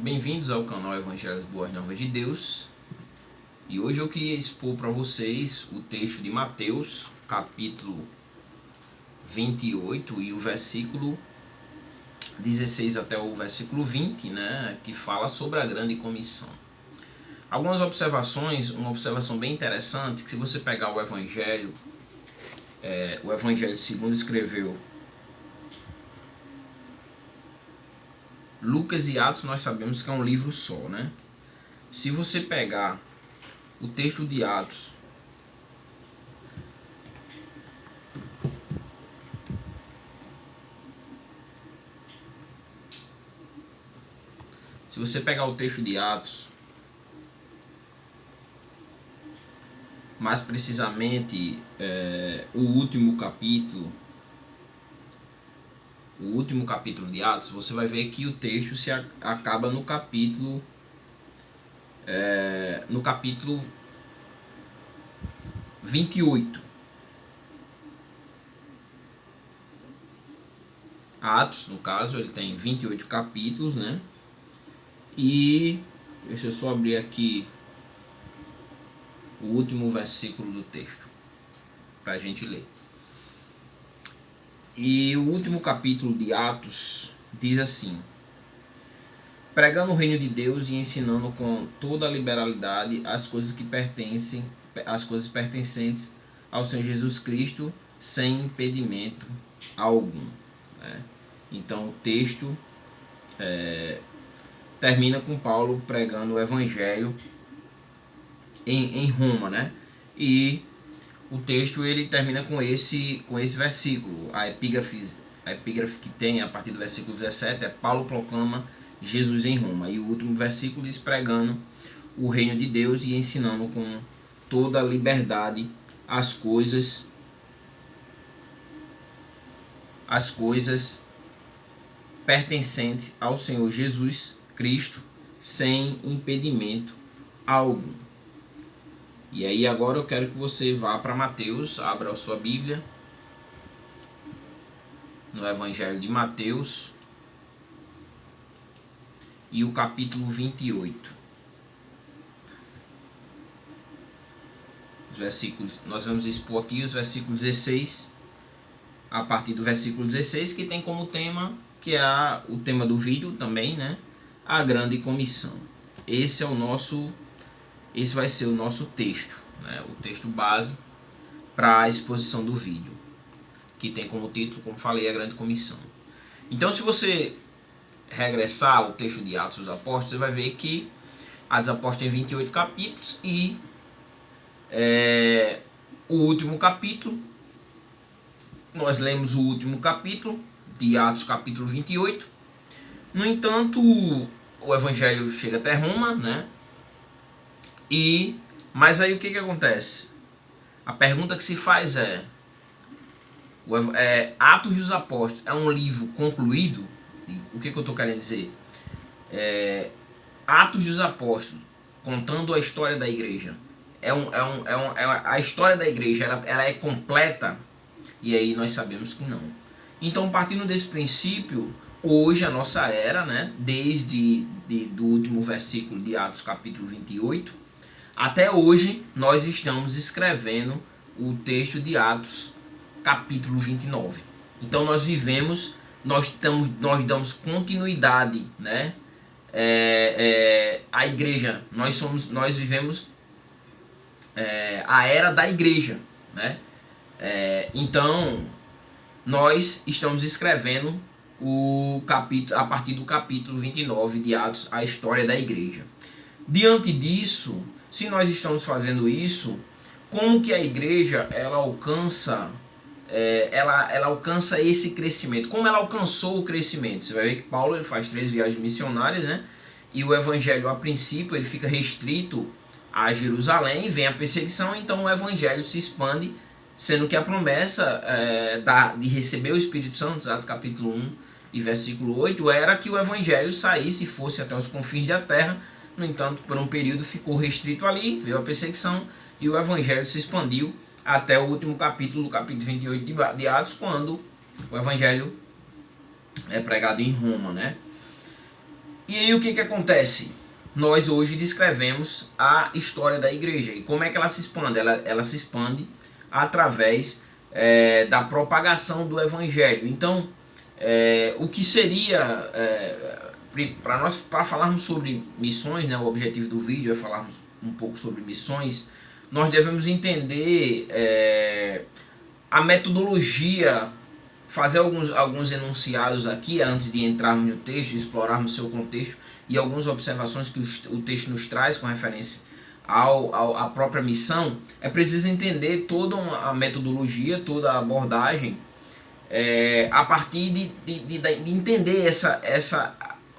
Bem-vindos ao canal Evangelhos Boas Novas de Deus. E hoje eu queria expor para vocês o texto de Mateus, capítulo 28 e o versículo 16 até o versículo 20, né, que fala sobre a grande comissão. Algumas observações, uma observação bem interessante, que se você pegar o Evangelho segundo escreveu Lucas e Atos, nós sabemos que é um livro só, né? Se você pegar o texto de Atos, mais precisamente o último capítulo de Atos, você vai ver que o texto se acaba no capítulo 28. Atos, no caso, ele tem 28 capítulos, né? E deixa eu só abrir aqui o último versículo do texto para a gente ler. E o último capítulo de Atos diz assim: pregando o reino de Deus e ensinando com toda a liberalidade as coisas pertencentes ao Senhor Jesus Cristo, sem impedimento algum, né? Então o texto termina com Paulo pregando o evangelho em Roma, né? E o texto ele termina com esse versículo. A epígrafe que tem a partir do versículo 17 é: Paulo proclama Jesus em Roma. E o último versículo diz: pregando o reino de Deus e ensinando com toda a liberdade as coisas pertencentes ao Senhor Jesus Cristo, sem impedimento algum. E aí agora eu quero que você vá para Mateus, abra a sua Bíblia no Evangelho de Mateus e o capítulo 28. Os versículos, nós vamos expor aqui os versículos 16, a partir do versículo 16, que tem como tema, que é o tema do vídeo também, né? A grande comissão. Esse vai ser o nosso texto, né? O texto base para a exposição do vídeo, que tem como título, como falei, a grande comissão. Então, se você regressar ao texto de Atos dos Apóstolos, você vai ver que Atos dos Apóstolos tem 28 capítulos e o último capítulo, nós lemos o último capítulo de Atos, capítulo 28. No entanto, o evangelho chega até Roma, né? Mas aí o que acontece? A pergunta que se faz é: Atos dos Apóstolos é um livro concluído? O que eu estou querendo dizer? Atos dos Apóstolos, contando a história da igreja, a história da igreja ela é completa? E aí nós sabemos que não. Então, partindo desse princípio, hoje a nossa era, né, desde do último versículo de Atos capítulo 28, até hoje nós estamos escrevendo o texto de Atos capítulo 29. Então nós damos continuidade, né? A igreja, nós vivemos a era da igreja, né? Então nós estamos escrevendo a partir do capítulo 29 de Atos, a história da igreja. Diante disso, se nós estamos fazendo isso, como que a igreja ela alcança esse crescimento? Como ela alcançou o crescimento? Você vai ver que Paulo ele faz 3 viagens missionárias, né? E o evangelho, a princípio, ele fica restrito a Jerusalém, vem a perseguição, então o evangelho se expande, sendo que a promessa de receber o Espírito Santo, Atos capítulo 1 e versículo 8, era que o evangelho saísse e fosse até os confins da terra. No entanto, por um período ficou restrito ali, veio a perseguição e o evangelho se expandiu até o último capítulo, do capítulo 28 de Atos, quando o evangelho é pregado em Roma, né? E aí o que acontece? Nós hoje descrevemos a história da igreja. E como é que ela se expande? Ela se expande através da propagação do evangelho. Então, o que seria, para falarmos sobre missões, né, o objetivo do vídeo é falarmos um pouco sobre missões, nós devemos entender a metodologia, fazer alguns enunciados aqui antes de entrarmos no texto, explorarmos o seu contexto e algumas observações que o texto nos traz com referência à própria missão. É preciso entender toda a metodologia, toda a abordagem, a partir de entender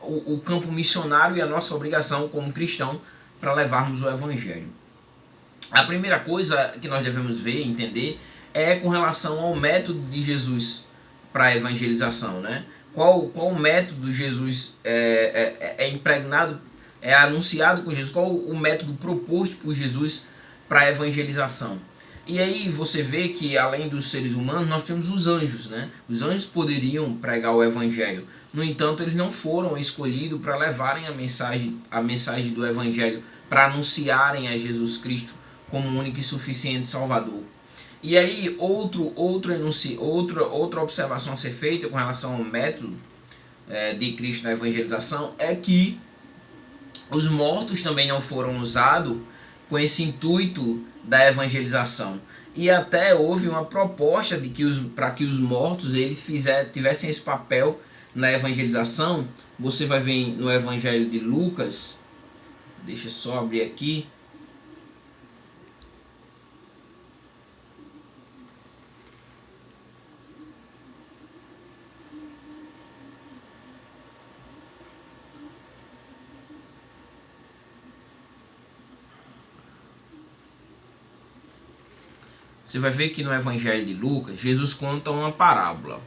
o campo missionário e a nossa obrigação como cristão para levarmos o evangelho. A primeira coisa que nós devemos ver e entender é com relação ao método de Jesus para a evangelização, né? Qual método Jesus impregnado, anunciado com Jesus, qual o método proposto por Jesus para a evangelização. E aí você vê que além dos seres humanos nós temos os anjos, né? Os anjos poderiam pregar o evangelho, no entanto eles não foram escolhidos para levarem a mensagem do evangelho, para anunciarem a Jesus Cristo como único e suficiente Salvador. E aí outra observação a ser feita com relação ao método de Cristo na evangelização é que os mortos também não foram usados com esse intuito da evangelização. E até houve uma proposta de que para que os mortos eles tivessem esse papel na evangelização. Você vai ver no Evangelho de Lucas, deixa eu só abrir aqui. Você vai ver que no Evangelho de Lucas, Jesus conta uma parábola.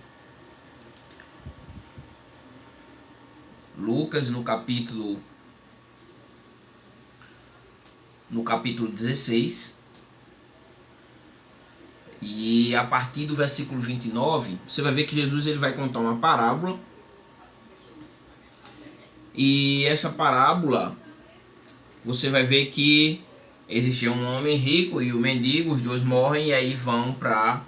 Lucas, no capítulo 16, e a partir do versículo 29, você vai ver que Jesus ele vai contar uma parábola. E essa parábola, você vai ver que existia um homem rico e o mendigo, os dois morrem e aí vão para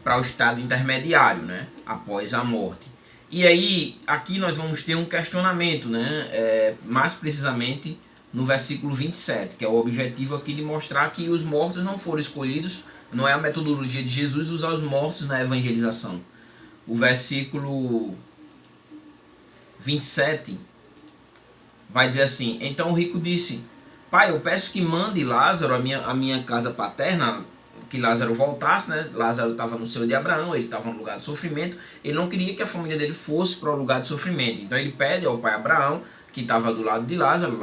o estado intermediário, né? Após a morte. E aí, aqui nós vamos ter um questionamento, né? Mais precisamente no versículo 27, que é o objetivo aqui de mostrar que os mortos não foram escolhidos, não é a metodologia de Jesus usar os mortos na evangelização. O versículo 27 vai dizer assim: então o rico disse: Pai, eu peço que mande Lázaro a minha casa paterna, que Lázaro voltasse, né? Lázaro estava no seio de Abraão, ele estava no lugar de sofrimento, ele não queria que a família dele fosse para o lugar de sofrimento. Então ele pede ao pai Abraão, que estava do lado de Lázaro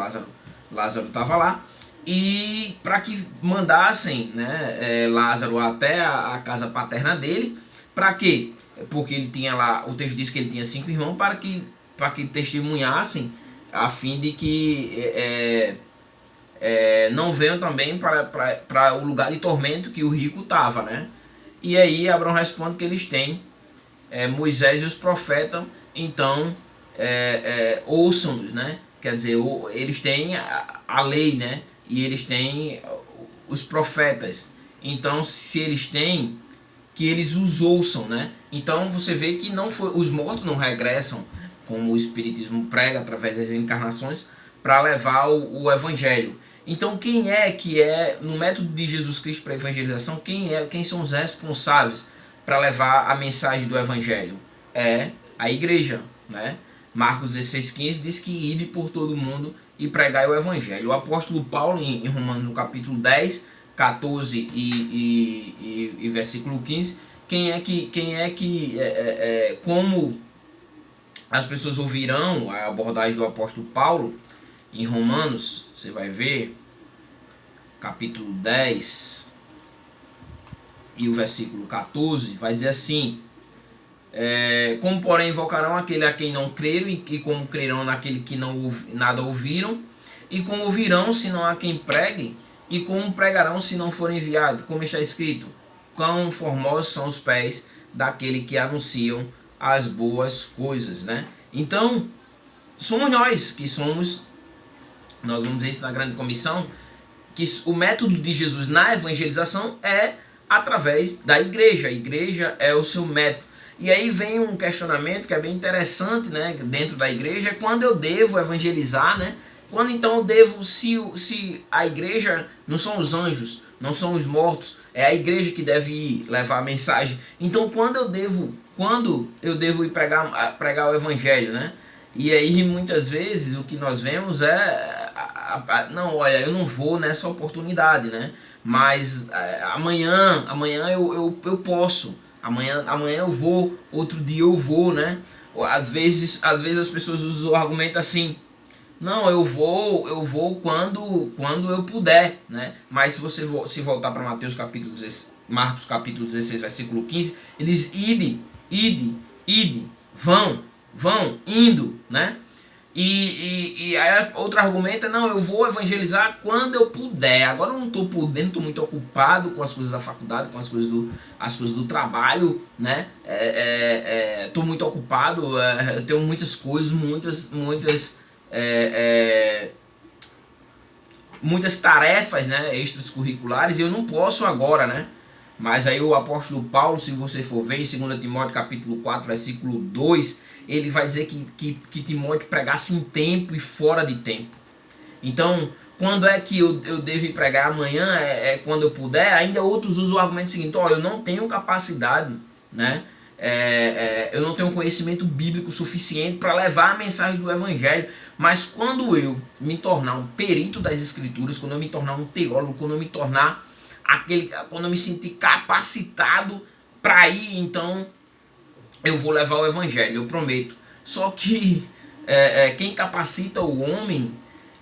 estava lá, e para que mandassem, né, Lázaro até a casa paterna dele. Para quê? Porque ele tinha lá, o texto diz que ele tinha 5 irmãos, para que testemunhassem, a fim de que não venham também para o lugar de tormento que o rico estava, né? E aí Abraão responde que eles têm Moisés e os profetas, então ouçam-nos, né? Quer dizer, eles têm a lei, né? E eles têm os profetas. Então, se eles têm, que eles os ouçam, né? Então você vê que os mortos não regressam, como o Espiritismo prega através das encarnações, para levar o Evangelho. Então quem no método de Jesus Cristo para a evangelização, quem são os responsáveis para levar a mensagem do Evangelho? É a igreja, né? Marcos 16,15 diz que ide por todo mundo e pregai o Evangelho. O apóstolo Paulo em Romanos no capítulo 10, 14 e versículo 15, como as pessoas ouvirão a abordagem do apóstolo Paulo em Romanos, você vai ver, capítulo 10 e o versículo 14, vai dizer assim: como porém invocarão aquele a quem não creram, e como crerão naquele que nada ouviram, e como ouvirão se não há quem pregue, e como pregarão se não for enviado, como está escrito: quão formosos são os pés daquele que anunciam as boas coisas, né? Então somos nós que somos, nós vamos ver isso na grande comissão, que o método de Jesus na evangelização é através da igreja. A igreja é o seu método. E aí vem um questionamento que é bem interessante, né, dentro da igreja, quando eu devo evangelizar, né? Quando então eu devo, se a igreja não são os anjos, não são os mortos, é a igreja que deve ir levar a mensagem. Então quando eu devo ir pregar o evangelho, né? E aí muitas vezes o que nós vemos é não, olha, eu não vou nessa oportunidade, né? Mas amanhã eu posso. Amanhã eu vou, outro dia eu vou, né? Às vezes as pessoas usam o argumento assim: não, eu vou quando eu puder, né? Mas se você se voltar para Marcos capítulo 16, versículo 15, eles ide, vão, indo, né? E aí outro argumento é: não, eu vou evangelizar quando eu puder. Agora eu não estou podendo, estou muito ocupado com as coisas da faculdade, com as coisas do trabalho, né? Estou muito ocupado, tenho muitas coisas, muitas tarefas, né, extracurriculares, e eu não posso agora, né? Mas aí o apóstolo Paulo, se você for ver em 2 Timóteo capítulo 4, versículo 2, ele vai dizer que Timóteo pregasse em tempo e fora de tempo. Então, quando é que eu devo ir pregar? Amanhã é quando eu puder. Ainda outros usam o argumento seguinte: eu não tenho capacidade, né? Eu não tenho conhecimento bíblico suficiente para levar a mensagem do evangelho. Mas quando eu me tornar um perito das escrituras, quando eu me tornar um teólogo, quando eu me tornar quando eu me sentir capacitado para ir, então eu vou levar o evangelho, eu prometo. Só que quem capacita o homem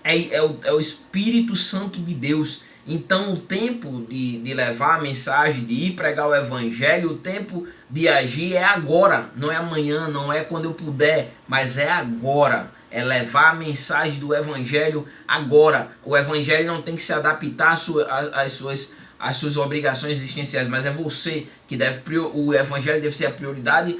é o Espírito Santo de Deus. Então o tempo de levar a mensagem, de ir pregar o evangelho, o tempo de agir é agora, não é amanhã, não é quando eu puder, mas é agora. É levar a mensagem do evangelho agora. O evangelho não tem que se adaptar às suas obrigações existenciais, mas é você que o evangelho deve ser a prioridade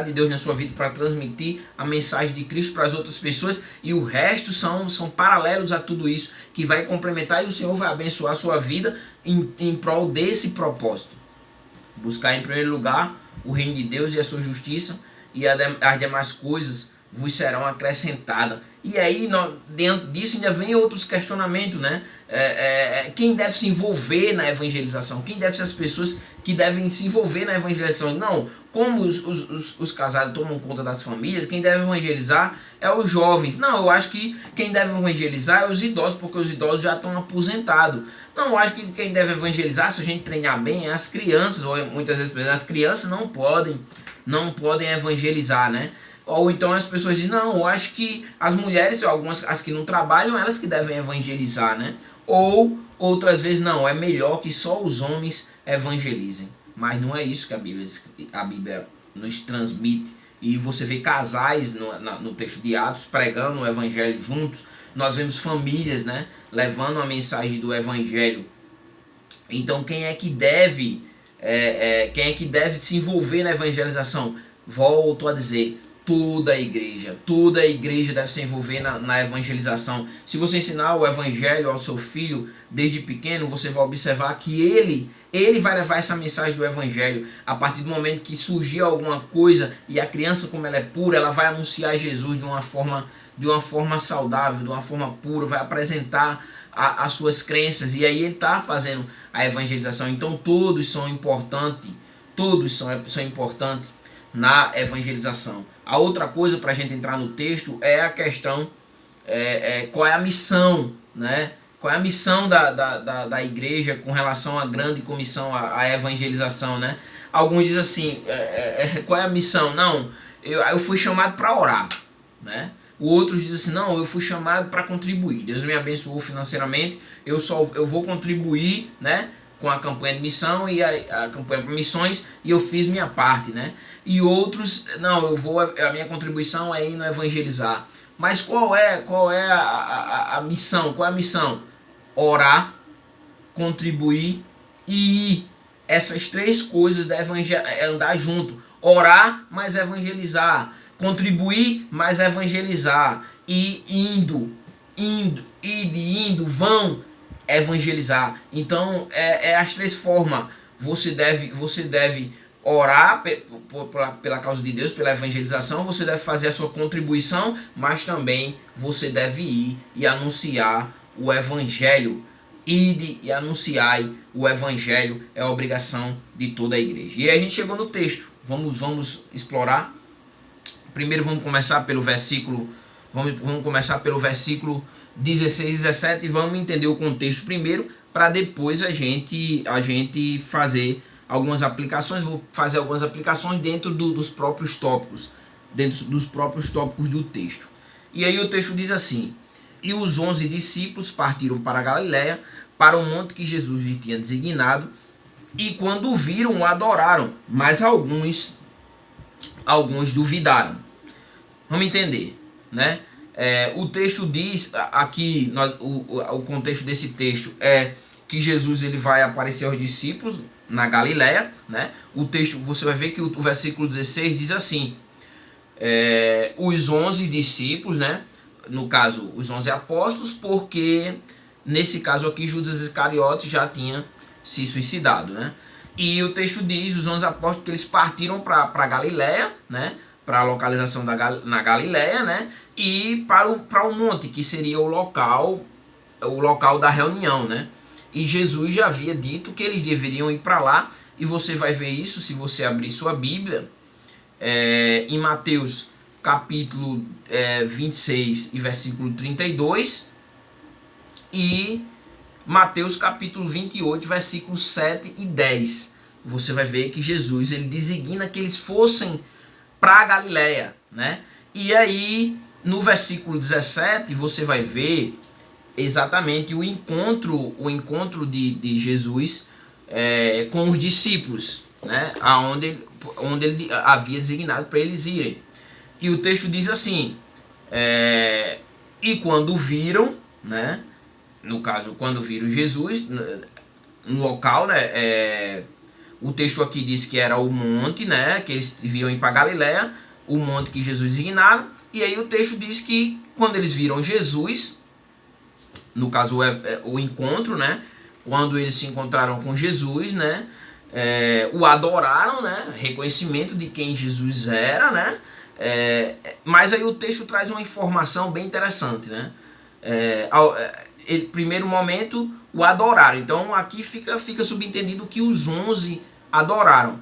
de Deus na sua vida, para transmitir a mensagem de Cristo para as outras pessoas, e o resto são paralelos a tudo isso, que vai complementar, e o Senhor vai abençoar a sua vida em prol desse propósito. Buscar em primeiro lugar o reino de Deus e a sua justiça, e as demais coisas vos serão acrescentadas. E aí, dentro disso, ainda vem outros questionamentos, né? Quem deve se envolver na evangelização? Quem deve ser as pessoas que devem se envolver na evangelização? Não, como os casados tomam conta das famílias, quem deve evangelizar é os jovens. Não, eu acho que quem deve evangelizar é os idosos, porque os idosos já estão aposentados. Não, eu acho que quem deve evangelizar, se a gente treinar bem, é as crianças. Ou muitas vezes as crianças não podem evangelizar, né? Ou então as pessoas dizem: não, eu acho que as mulheres, algumas as que não trabalham, elas que devem evangelizar, né? Ou outras vezes: não, é melhor que só os homens evangelizem. Mas não é isso que a Bíblia nos transmite. E você vê casais no texto de Atos pregando o evangelho juntos. Nós vemos famílias, né, levando a mensagem do evangelho. Então quem é que deve se envolver na evangelização? Volto a dizer: toda a igreja deve se envolver na evangelização. Se você ensinar o evangelho ao seu filho desde pequeno, você vai observar que ele vai levar essa mensagem do evangelho. A partir do momento que surgir alguma coisa, e a criança, como ela é pura, ela vai anunciar Jesus de uma forma saudável, de uma forma pura, vai apresentar as suas crenças, e aí ele está fazendo a evangelização. Então todos são importantes na evangelização. A outra coisa, para a gente entrar no texto, é a questão qual é a missão, né? Qual é a missão da igreja com relação à grande comissão, à evangelização, né? Alguns dizem assim: qual é a missão? Não, eu fui chamado para orar, né? O outro diz assim: não, eu fui chamado para contribuir. Deus me abençoou financeiramente, eu vou contribuir, né, com a campanha de missão e a campanha para missões, e eu fiz minha parte, né? E outros: não, a minha contribuição é ir no evangelizar. Mas qual é a missão? Qual é a missão? Orar, contribuir e ir. Essas três coisas devem andar junto. Orar, mas evangelizar. contribuir, mas evangelizar. E indo, vão evangelizar. Então, as três formas. Você deve orar pela causa de Deus, pela evangelização, você deve fazer a sua contribuição, mas também você deve ir e anunciar o evangelho. Ide e anunciai o evangelho, é a obrigação de toda a igreja. E aí a gente chegou no texto, vamos explorar. Primeiro vamos começar pelo versículo 16 e 17 e vamos entender o contexto primeiro, para depois a gente fazer algumas aplicações. Vou fazer algumas aplicações dentro dos próprios tópicos, do texto. E aí o texto diz assim: e os 11 discípulos partiram para a Galiléia, para o monte que Jesus lhe tinha designado, e quando o viram, o adoraram, mas alguns duvidaram. Vamos entender, né? O texto diz aqui, o contexto desse texto é que Jesus ele vai aparecer aos discípulos na Galiléia, né? O texto, você vai ver que o versículo 16 diz assim: os 11 discípulos, né? No caso, os 11 apóstolos, porque nesse caso aqui Judas Iscariote já tinha se suicidado, né? E o texto diz, os 11 apóstolos, que eles partiram para a Galiléia, né? Para a localização na Galiléia, né? E para o monte, que seria o local da reunião, né? E Jesus já havia dito que eles deveriam ir para lá, e você vai ver isso se você abrir sua Bíblia, em Mateus capítulo 26 e versículo 32, e Mateus capítulo 28, versículos 7 e 10. Você vai ver que Jesus ele designa que eles fossem para a Galiléia, né? E aí, no versículo 17, você vai ver exatamente o encontro de Jesus com os discípulos, né? Onde ele havia designado para eles irem. E o texto diz assim: e quando viram, né? No caso, quando viram Jesus no local, né? O texto aqui diz que era o monte, né? Que eles deviam ir para Galiléia, o monte que Jesus designaram. E aí o texto diz que quando eles viram Jesus, no caso o encontro, né? Quando eles se encontraram com Jesus, né? O adoraram, né? Reconhecimento de quem Jesus era, né? Mas aí o texto traz uma informação bem interessante, né? Primeiro momento, o adoraram. Então aqui fica subentendido que os 11 adoraram.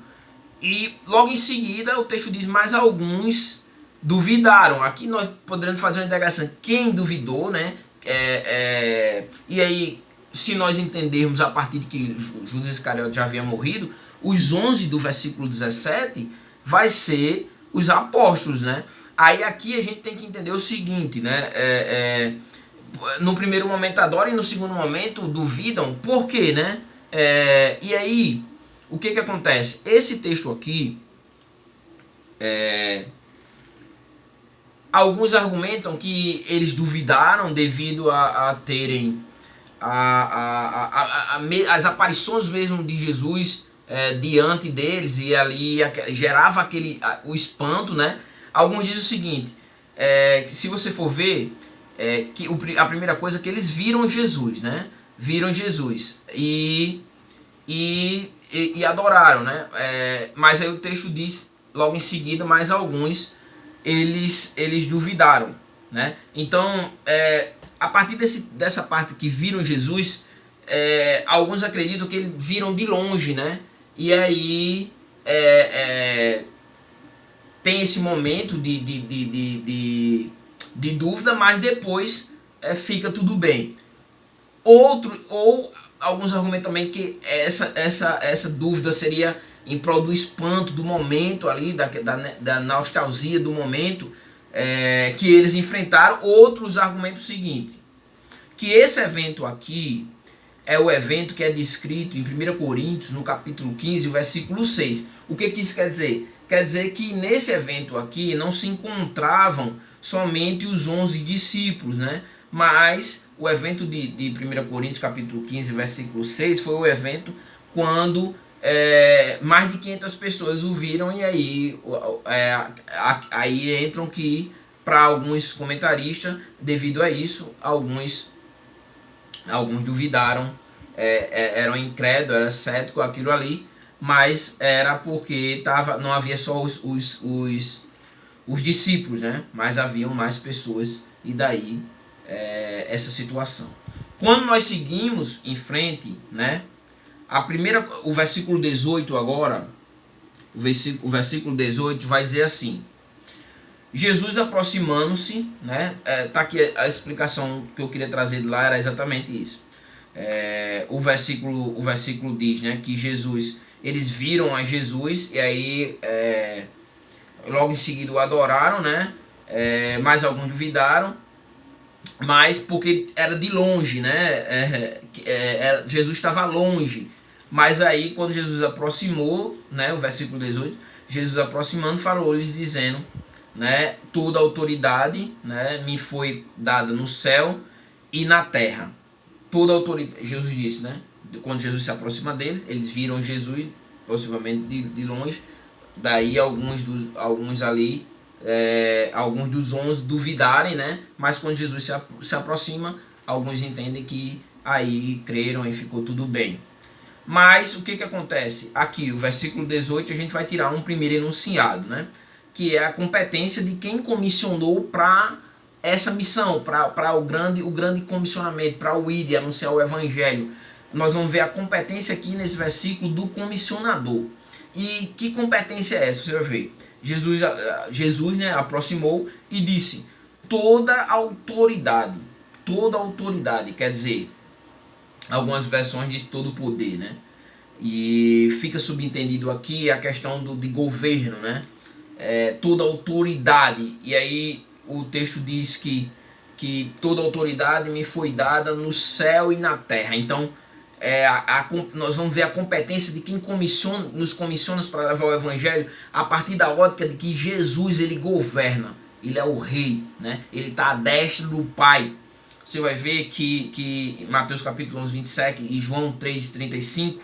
E logo em seguida o texto diz: mais alguns duvidaram. Aqui nós poderemos fazer uma indagação: quem duvidou, né? E aí, se nós entendermos a partir de que Judas Iscariote já havia morrido, os 11 do versículo 17 vai ser os apóstolos, né? Aí aqui a gente tem que entender o seguinte, né? No primeiro momento adoram e no segundo momento duvidam. Por quê, né? E aí, o que acontece? Esse texto aqui, alguns argumentam que eles duvidaram devido a terem as aparições mesmo de Jesus diante deles, e ali gerava o espanto, né? Alguns dizem o seguinte, que se você for ver, que a primeira coisa é que eles viram Jesus, né? Viram Jesus e adoraram, né? Mas aí o texto diz logo em seguida, mais alguns eles duvidaram, né? Então, a partir dessa parte que viram Jesus, alguns acreditam que eles viram de longe, né? E aí tem esse momento de dúvida, mas depois fica tudo bem. Ou alguns argumentam também que essa dúvida seria em prol do espanto do momento ali, da nostalgia do momento que eles enfrentaram. Outros argumentam o seguinte, que esse evento aqui é o evento que é descrito em 1 Coríntios, no capítulo 15, versículo 6. O que isso quer dizer? Quer dizer que nesse evento aqui não se encontravam somente os 11 discípulos, né? Mas o evento de 1 Coríntios capítulo 15, versículo 6, foi o evento quando mais de 500 pessoas o viram, e aí, aí entram que, para alguns comentaristas, devido a isso, alguns duvidaram, eram incrédulos, eram céticos aquilo ali, mas era porque não havia só os discípulos, né? Mas haviam mais pessoas, e daí essa situação. Quando nós seguimos em frente, né? O versículo 18 agora, o versículo 18 vai dizer assim: Jesus aproximando-se, né? Tá aqui a explicação que eu queria trazer de lá, era exatamente isso. O versículo diz, né, que eles viram a Jesus, e aí logo em seguida o adoraram, né? Mas alguns duvidaram, mas porque era de longe, né? Jesus estava longe. Mas aí quando Jesus aproximou, né, o versículo 18, Jesus aproximando falou-lhes dizendo, né, toda a autoridade, né, me foi dada no céu e na terra. Toda a autoridade, Jesus disse, né? Quando Jesus se aproxima deles, eles viram Jesus possivelmente de longe. Daí alguns ali, alguns dos 11 duvidarem, né? Mas quando Jesus se aproxima, alguns entendem que aí creram e ficou tudo bem. Mas o que acontece? Aqui, o versículo 18, a gente vai tirar um primeiro enunciado, né? Que é a competência de quem comissionou para essa missão, para o grande comissionamento, para o ID, anunciar o evangelho. Nós vamos ver a competência aqui nesse versículo do comissionador. E que competência é essa? Você vai ver. Jesus, né, aproximou e disse: toda autoridade, quer dizer, algumas versões diz todo poder, né? E fica subentendido aqui a questão de governo, né? Toda autoridade. E aí o texto diz que toda autoridade me foi dada no céu e na terra. Então nós vamos ver a competência de quem nos comissiona para levar o evangelho a partir da ótica de que Jesus, ele governa, ele é o rei, né? Ele está à destra do Pai. Você vai ver que Mateus capítulo 11, 27 e João 3, 35,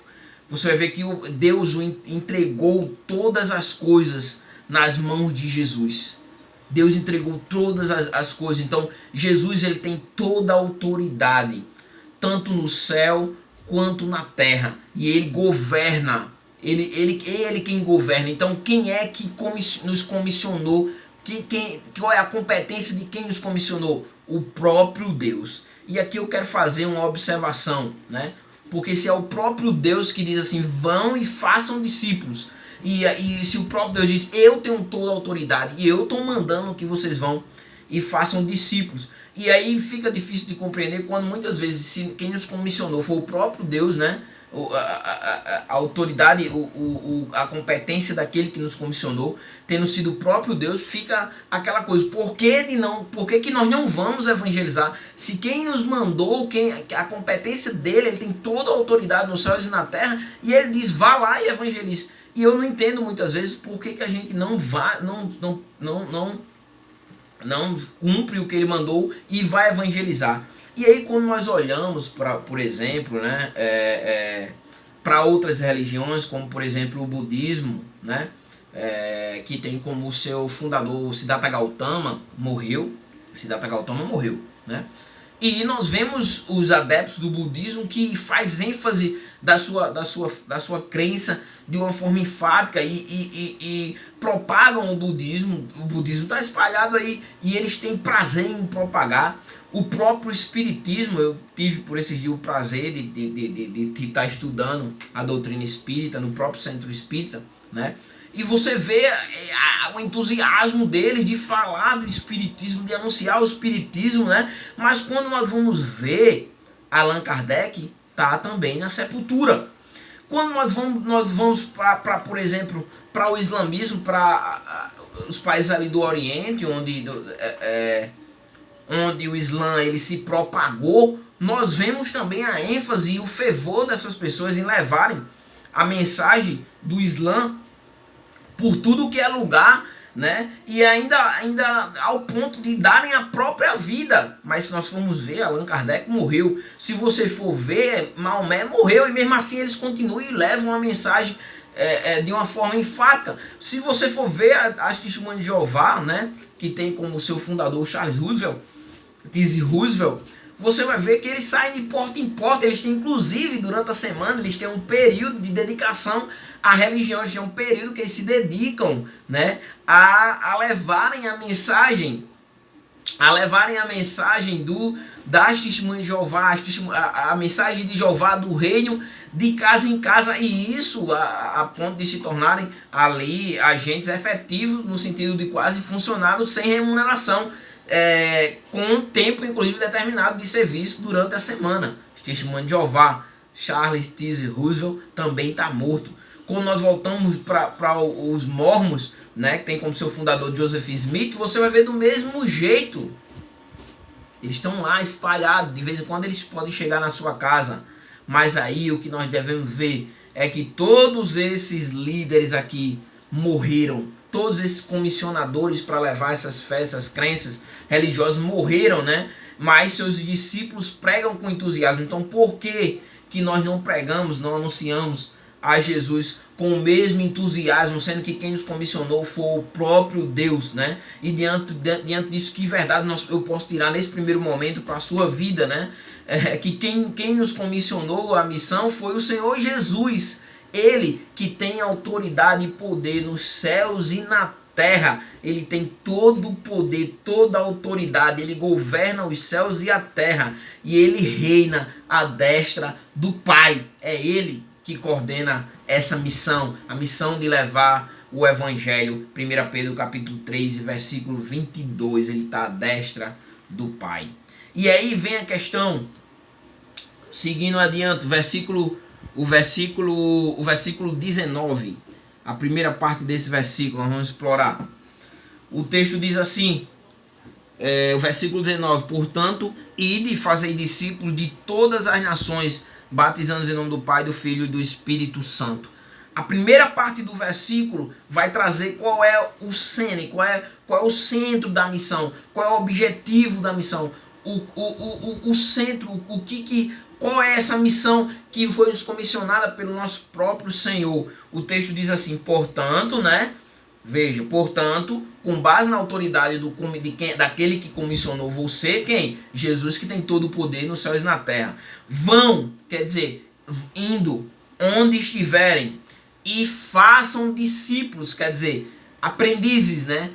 você vai ver que Deus entregou todas as coisas nas mãos de Jesus. Deus entregou todas as coisas. Então Jesus, ele tem toda a autoridade, tanto no céu quanto na terra, e ele governa. Ele quem governa. Então quem é que nos comissionou? Qual é a competência de quem nos comissionou? O próprio Deus. E aqui eu quero fazer uma observação, né? Porque se é o próprio Deus que diz assim: vão e façam discípulos, e se o próprio Deus diz: eu tenho toda a autoridade e eu estou mandando que vocês vão e façam discípulos, e aí fica difícil de compreender quando muitas vezes, se quem nos comissionou foi o próprio Deus, né? A autoridade, a competência daquele que nos comissionou tendo sido o próprio Deus, fica aquela coisa: por que nós não vamos evangelizar? Se quem nos mandou, a competência dele, ele tem toda a autoridade nos céus e na terra, e ele diz: vá lá e evangelize. E eu não entendo muitas vezes por que a gente não cumpre o que ele mandou e vai evangelizar. E aí quando nós olhamos por exemplo, né, para outras religiões, como por exemplo o budismo, né, que tem como seu fundador Siddhartha Gautama, morreu, né? E nós vemos os adeptos do budismo que faz ênfase da sua crença de uma forma enfática e propagam o budismo. O budismo está espalhado aí e eles têm prazer em propagar. O próprio espiritismo, eu tive por esses dias o prazer de estar estudando a doutrina espírita no próprio centro espírita, né? E você vê o entusiasmo deles de falar do espiritismo, de anunciar o espiritismo, né? Mas quando nós vamos ver, Allan Kardec está também na sepultura. Quando nós vamos para, por exemplo, para o islamismo, para os países ali do Oriente, onde o Islã ele se propagou, nós vemos também a ênfase e o fervor dessas pessoas em levarem a mensagem do Islã por tudo que é lugar né? E ainda ao ponto de darem a própria vida. Mas se nós formos ver, Allan Kardec morreu. Se você for ver, Maomé morreu, e mesmo assim eles continuam e levam a mensagem de uma forma enfática. Se você for ver as Testemunhas de Jeová, né, que tem como seu fundador Charles Roosevelt, Theodore Roosevelt, você vai ver que eles saem de porta em porta. Eles têm, inclusive, durante a semana, eles têm um período de dedicação à religião. Eles têm um período que eles se dedicam, né, a levarem a mensagem, das Testemunhas de Jeová, a mensagem de Jeová do reino, de casa em casa, e isso a ponto de se tornarem ali agentes efetivos, no sentido de quase funcionários sem remuneração, com um tempo inclusive determinado de serviço durante a semana. Testemunhas de Jeová, Charles Theodore Roosevelt também está morto. Quando nós voltamos para os Mormons, né, que tem como seu fundador Joseph Smith, você vai ver do mesmo jeito. Eles estão lá espalhados, de vez em quando eles podem chegar na sua casa. Mas aí o que nós devemos ver é que todos esses líderes aqui morreram. Todos esses comissionadores para levar essas fés, essas crenças religiosas morreram, né? Mas seus discípulos pregam com entusiasmo. Então por que nós não pregamos, não anunciamos a Jesus com o mesmo entusiasmo, sendo que quem nos comissionou foi o próprio Deus, né? E diante disso, que verdade eu posso tirar nesse primeiro momento para a sua vida, né? Que quem nos comissionou a missão foi o Senhor Jesus. Ele que tem autoridade e poder nos céus e na terra. Ele tem todo o poder, toda a autoridade. Ele governa os céus e a terra. E ele reina à destra do Pai. É ele que coordena essa missão, a missão de levar o Evangelho. 1 Pedro capítulo 3, versículo 22, ele está à destra do Pai. E aí vem a questão, seguindo adiante, o versículo 19, a primeira parte desse versículo, nós vamos explorar. O texto diz assim, o versículo 19, portanto, ide e fazei discípulos de todas as nações, batizando-os em nome do Pai, do Filho e do Espírito Santo. A primeira parte do versículo vai trazer qual é o cerne, qual é o centro da missão, qual é o objetivo da missão, o centro, qual é essa missão que foi nos comissionada pelo nosso próprio Senhor. O texto diz assim, portanto, né? Veja, portanto, com base na autoridade daquele que comissionou você, quem? Jesus, que tem todo o poder nos céus e na terra. Vão, quer dizer, indo onde estiverem e façam discípulos, quer dizer, aprendizes, né?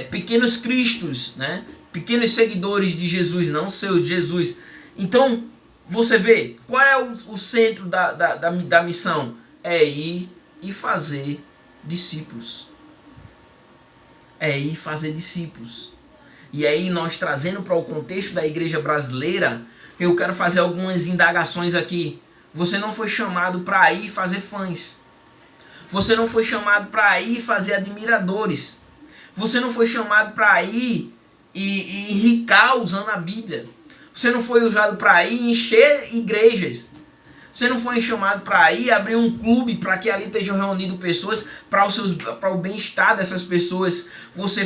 Pequenos cristos, né? Pequenos seguidores de Jesus, não seu de Jesus. Então, você vê, qual é o centro da missão? É ir e fazer discípulos. E aí nós trazendo para o contexto da igreja brasileira, eu quero fazer algumas indagações aqui. Você não foi chamado para ir fazer fãs. Você não foi chamado para ir fazer admiradores. Você não foi chamado para ir e enricar usando a Bíblia. Você não foi usado para ir encher igrejas. Você não foi chamado para ir abrir um clube para que ali estejam reunidas pessoas para o bem-estar dessas pessoas. Você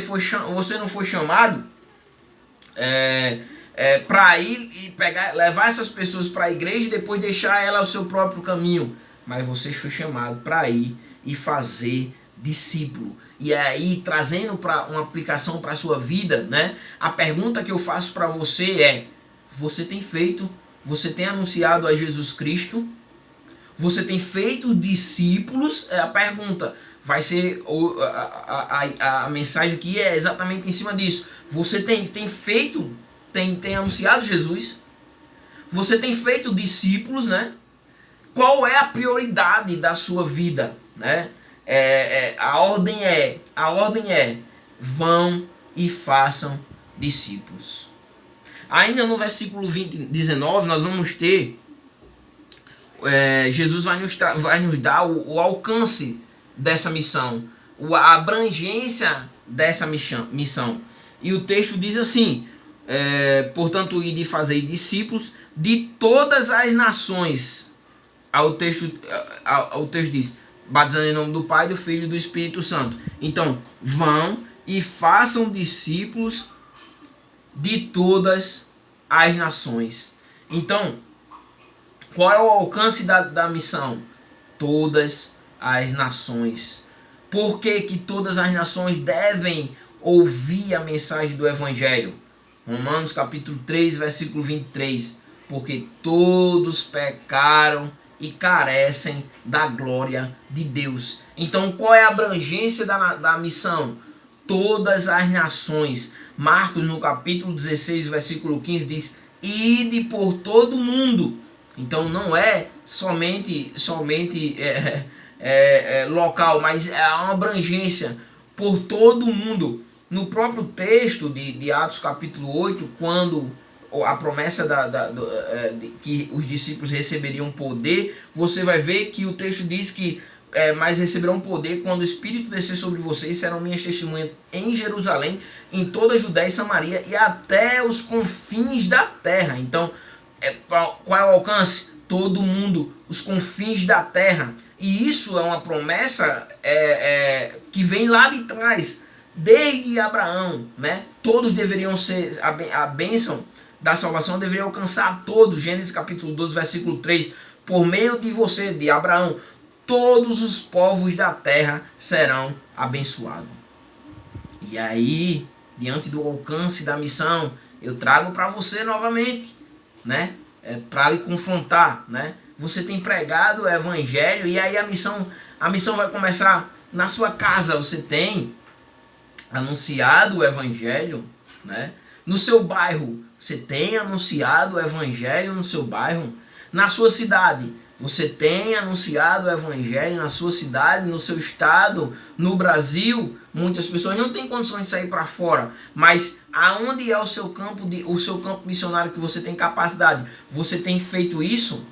não foi chamado para ir e levar essas pessoas para a igreja e depois deixar ela ao seu próprio caminho. Mas você foi chamado para ir e fazer discípulo. E aí, trazendo para uma aplicação para a sua vida, né? A pergunta que eu faço para você é: você tem anunciado a Jesus Cristo? Você tem feito discípulos? A pergunta vai ser, a mensagem aqui é exatamente em cima disso. Você tem anunciado Jesus? Você tem feito discípulos, né? Qual é a prioridade da sua vida, né? A ordem é: vão e façam discípulos. Ainda no versículo 19, nós vamos ter, Jesus vai nos dar o alcance dessa missão, a abrangência dessa missão. E o texto diz assim, portanto, ide e fazei discípulos de todas as nações. O texto diz, batizando em nome do Pai, do Filho e do Espírito Santo. Então, vão e façam discípulos de todas as nações. Então, qual é o alcance da missão? Todas as nações. Por que que todas as nações devem ouvir a mensagem do Evangelho? Romanos capítulo 3, versículo 23. Porque todos pecaram e carecem da glória de Deus. Então, qual é a abrangência da missão? Todas as nações. Marcos, no capítulo 16, versículo 15, diz: ide por todo mundo. Então, não é somente local, mas é uma abrangência por todo mundo. No próprio texto de Atos, capítulo 8, quando a promessa de que os discípulos receberiam poder, você vai ver que o texto diz que mas receberão poder quando o Espírito descer sobre vocês, serão minhas testemunhas em Jerusalém, em toda a Judéia e Samaria e até os confins da terra. Então, qual é o alcance? Todo mundo, os confins da terra. E isso é uma promessa que vem lá de trás, desde Abraão, né? Todos deveriam ser, a bênção da salvação deveria alcançar a todos. Gênesis capítulo 12, versículo 3. Por meio de você, de Abraão, todos os povos da terra serão abençoados. E aí, diante do alcance da missão, eu trago para você novamente, né? Para lhe confrontar, né? Você tem pregado o evangelho e aí a missão vai começar na sua casa. Você tem anunciado o evangelho, né? No seu bairro, você tem anunciado o evangelho no seu bairro. Na sua cidade, você tem anunciado o evangelho na sua cidade, no seu estado, no Brasil. Muitas pessoas não têm condições de sair para fora, mas aonde é o seu campo missionário que você tem capacidade? Você tem feito isso?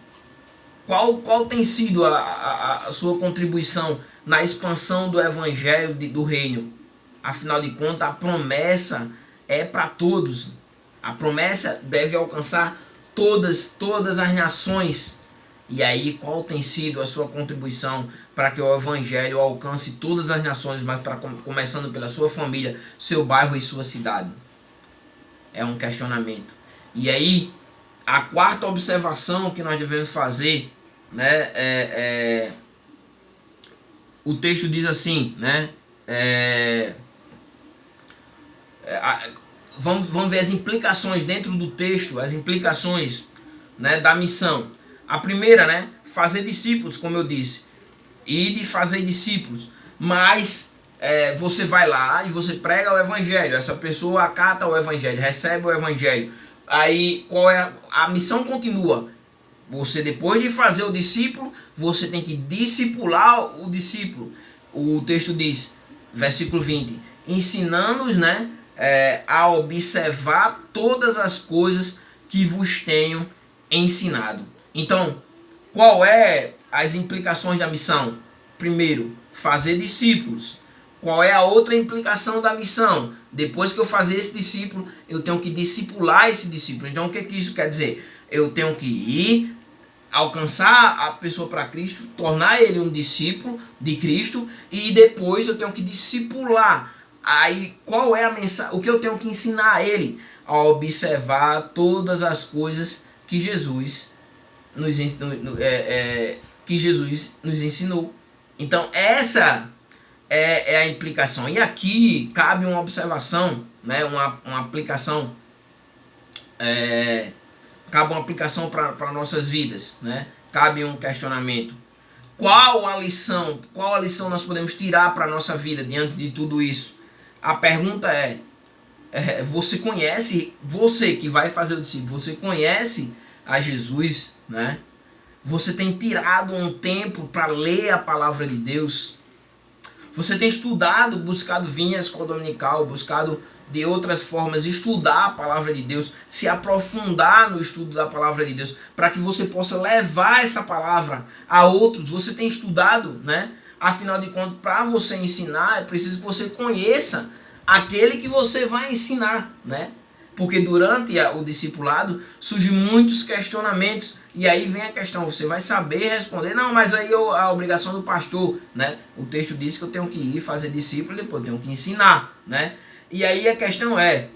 Qual tem sido a sua contribuição na expansão do evangelho do reino? Afinal de contas, a promessa é para todos. A promessa deve alcançar todas as nações. E aí, qual tem sido a sua contribuição para que o evangelho alcance todas as nações, mas começando pela sua família, seu bairro e sua cidade? É um questionamento. E aí, a quarta observação que nós devemos fazer, né, o texto diz assim, né, vamos ver as implicações dentro do texto, as implicações, né, da missão. A primeira, né, fazer discípulos, como eu disse, e de fazer discípulos, mas você vai lá e você prega o evangelho, essa pessoa acata o evangelho, recebe o evangelho, aí qual é a missão? Continua. Você, depois de fazer o discípulo, você tem que discipular o discípulo. O texto diz, versículo 20, ensinando-os, né, a observar todas as coisas que vos tenho ensinado. Então, qual é as implicações da missão? Primeiro, fazer discípulos. Qual é a outra implicação da missão? Depois que eu fazer esse discípulo, eu tenho que discipular esse discípulo. Então, o que isso quer dizer? Eu tenho que ir, alcançar a pessoa para Cristo, tornar ele um discípulo de Cristo, e depois eu tenho que discipular. Aí, qual é a mensagem? O que eu tenho que ensinar a ele? A observar todas as coisas que Jesus nos ensinou. Então, essa é a implicação. E aqui cabe uma observação, né? Uma aplicação, cabe uma aplicação para nossas vidas, né? Cabe um questionamento. Qual a lição nós podemos tirar para a nossa vida diante de tudo isso? A pergunta você conhece, você que vai fazer o discípulo, você conhece a Jesus, né? Você tem tirado um tempo para ler a palavra de Deus? Você tem estudado, buscado vir à escola dominical, buscado de outras formas estudar a palavra de Deus, se aprofundar no estudo da palavra de Deus, para que você possa levar essa palavra a outros? Você tem estudado, né? Afinal de contas, para você ensinar, é preciso que você conheça aquele que você vai ensinar, né? Porque durante o discipulado surgem muitos questionamentos. E aí vem a questão, você vai saber responder. Não, mas aí a obrigação do pastor, né? O texto diz que eu tenho que ir fazer discípulo e depois eu tenho que ensinar, né? E aí a questão é,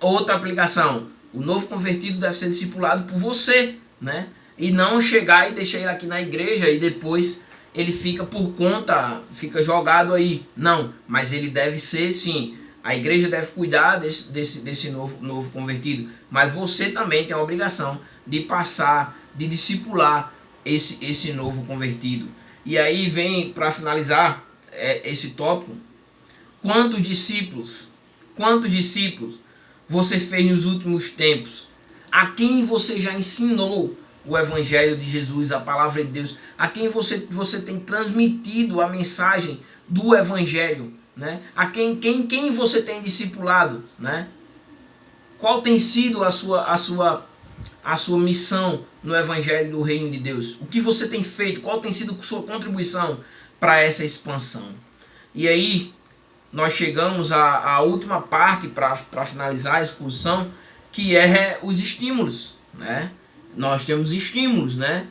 outra aplicação, o novo convertido deve ser discipulado por você, né? E não chegar e deixar ele aqui na igreja e depois ele fica por conta, fica jogado aí. Não, mas ele deve ser, sim, a igreja deve cuidar desse novo convertido, mas você também tem a obrigação de passar, de discipular esse novo convertido. E aí vem, para finalizar esse tópico, quantos discípulos você fez nos últimos tempos? A quem você já ensinou o Evangelho de Jesus, a palavra de Deus? A quem você tem transmitido a mensagem do Evangelho? Né? A quem você tem discipulado? Né? Qual tem sido a sua missão no Evangelho do Reino de Deus? O que você tem feito? Qual tem sido a sua contribuição para essa expansão? E aí, nós chegamos à última parte para finalizar a exposição, que é os estímulos, né? Nós temos estímulos, né?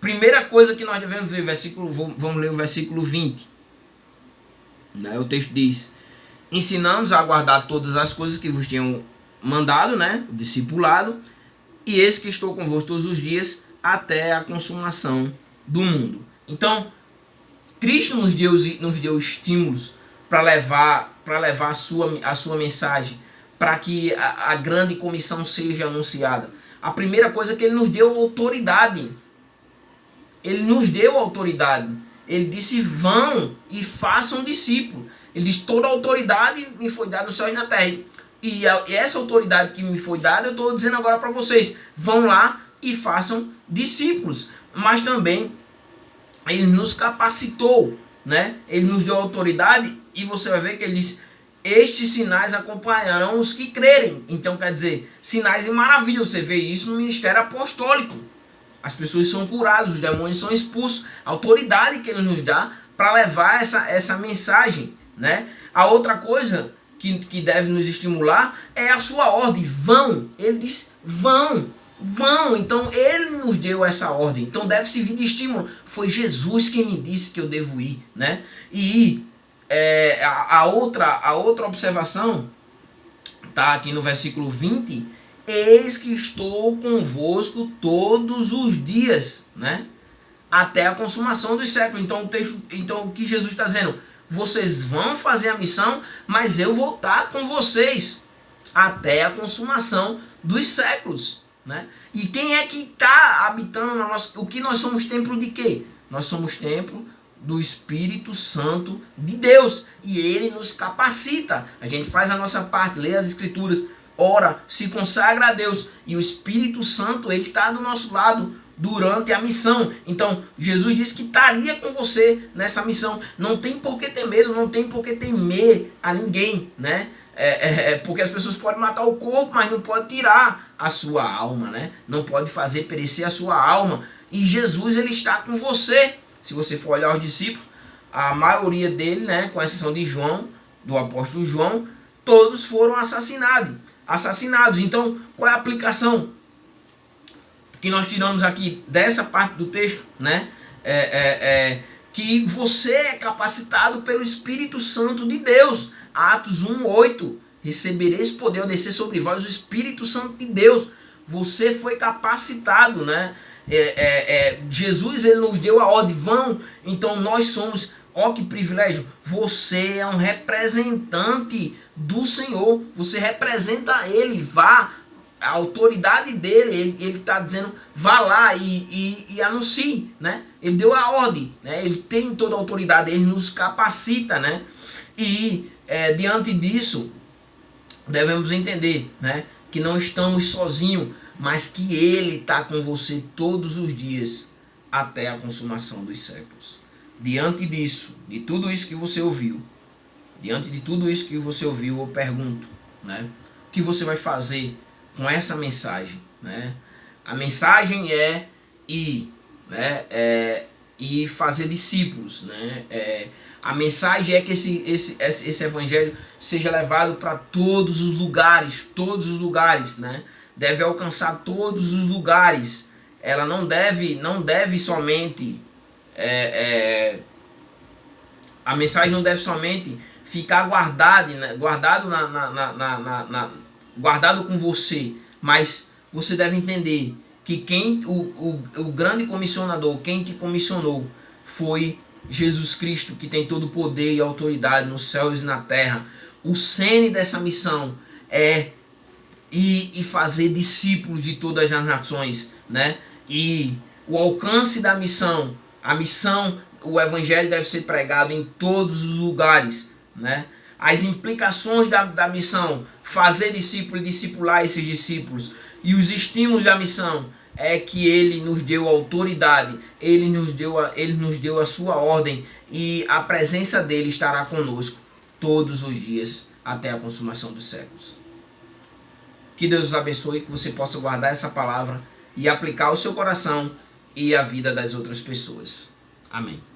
Primeira coisa que nós devemos ver, vamos ler o versículo 20. Né? O texto diz: ensinamos a guardar todas as coisas que vos tenham mandado, né? O discipulado, e eis que estou convosco todos os dias até a consumação do mundo. Então, Cristo nos deu estímulos para levar a sua mensagem, para que a grande comissão seja anunciada. A primeira coisa é que ele nos deu autoridade. Ele nos deu autoridade. Ele disse: vão e façam discípulos. Ele diz: toda autoridade me foi dada no céu e na terra. E essa autoridade que me foi dada, eu estou dizendo agora para vocês: vão lá e façam discípulos. Mas também ele nos capacitou, né? Ele nos deu autoridade, e você vai ver que ele diz: estes sinais acompanharão os que crerem. Então quer dizer, sinais e maravilhas. Você vê isso no ministério apostólico. As pessoas são curadas, os demônios são expulsos. A autoridade que ele nos dá para levar essa mensagem, né? A outra coisa que deve nos estimular é a sua ordem. Vão. Ele diz: vão. Então ele nos deu essa ordem. Então deve servir de estímulo. Foi Jesus quem me disse que eu devo ir, né? E a outra observação está aqui no versículo 20. Eis que estou convosco todos os dias, né? Até a consumação dos séculos. Então o que Jesus está dizendo? Vocês vão fazer a missão, mas eu vou estar com vocês até a consumação dos séculos, né? E quem é que está habitando na nossa... O que nós somos templo de quê? Nós somos templo do Espírito Santo de Deus. E ele nos capacita. A gente faz a nossa parte, lê as Escrituras, ora, se consagra a Deus. E o Espírito Santo, ele está do nosso lado durante a missão. Então, Jesus disse que estaria com você nessa missão. Não tem por que ter medo, não tem por que temer a ninguém, né? Porque as pessoas podem matar o corpo, mas não pode tirar a sua alma, né? Não pode fazer perecer a sua alma. E Jesus, ele está com você. Se você for olhar os discípulos, a maioria dele, né, com exceção de João, do apóstolo João, todos foram assassinados. Então, qual é a aplicação que nós tiramos aqui dessa parte do texto, né? Que você é capacitado pelo Espírito Santo de Deus. Atos 1:8. Recebereis poder ao descer sobre vós o Espírito Santo de Deus. Você foi capacitado, né? Jesus, ele nos deu a ordem, vão. Então nós somos, ó que privilégio, você é um representante do Senhor, você representa ele, vá, a autoridade dele, ele está dizendo, vá lá e anuncie, né? Ele deu a ordem, né? Ele tem toda a autoridade, ele nos capacita, né? E diante disso, devemos entender, né, que não estamos sozinhos, mas que ele está com você todos os dias até a consumação dos séculos. Diante disso, de tudo isso que você ouviu, eu pergunto, né, o que você vai fazer com essa mensagem, né? A mensagem ir, né, e fazer discípulos, né? A mensagem é que esse evangelho seja levado para todos os lugares, né? Deve alcançar todos os lugares. Ela não deve somente a mensagem não deve somente ficar guardado guardado com você, mas você deve entender que o grande comissionador, quem te comissionou foi Jesus Cristo, que tem todo o poder e autoridade nos céus e na terra. O cerne dessa missão é ir e fazer discípulos de todas as nações, né? E o alcance da missão, o evangelho deve ser pregado em todos os lugares, né? As implicações da missão, fazer discípulos e discipular esses discípulos, e os estímulos da missão é que ele nos deu autoridade, ele nos deu a sua ordem, e a presença dele estará conosco todos os dias até a consumação dos séculos. Que Deus os abençoe, que você possa guardar essa palavra e aplicar ao seu coração e à vida das outras pessoas. Amém.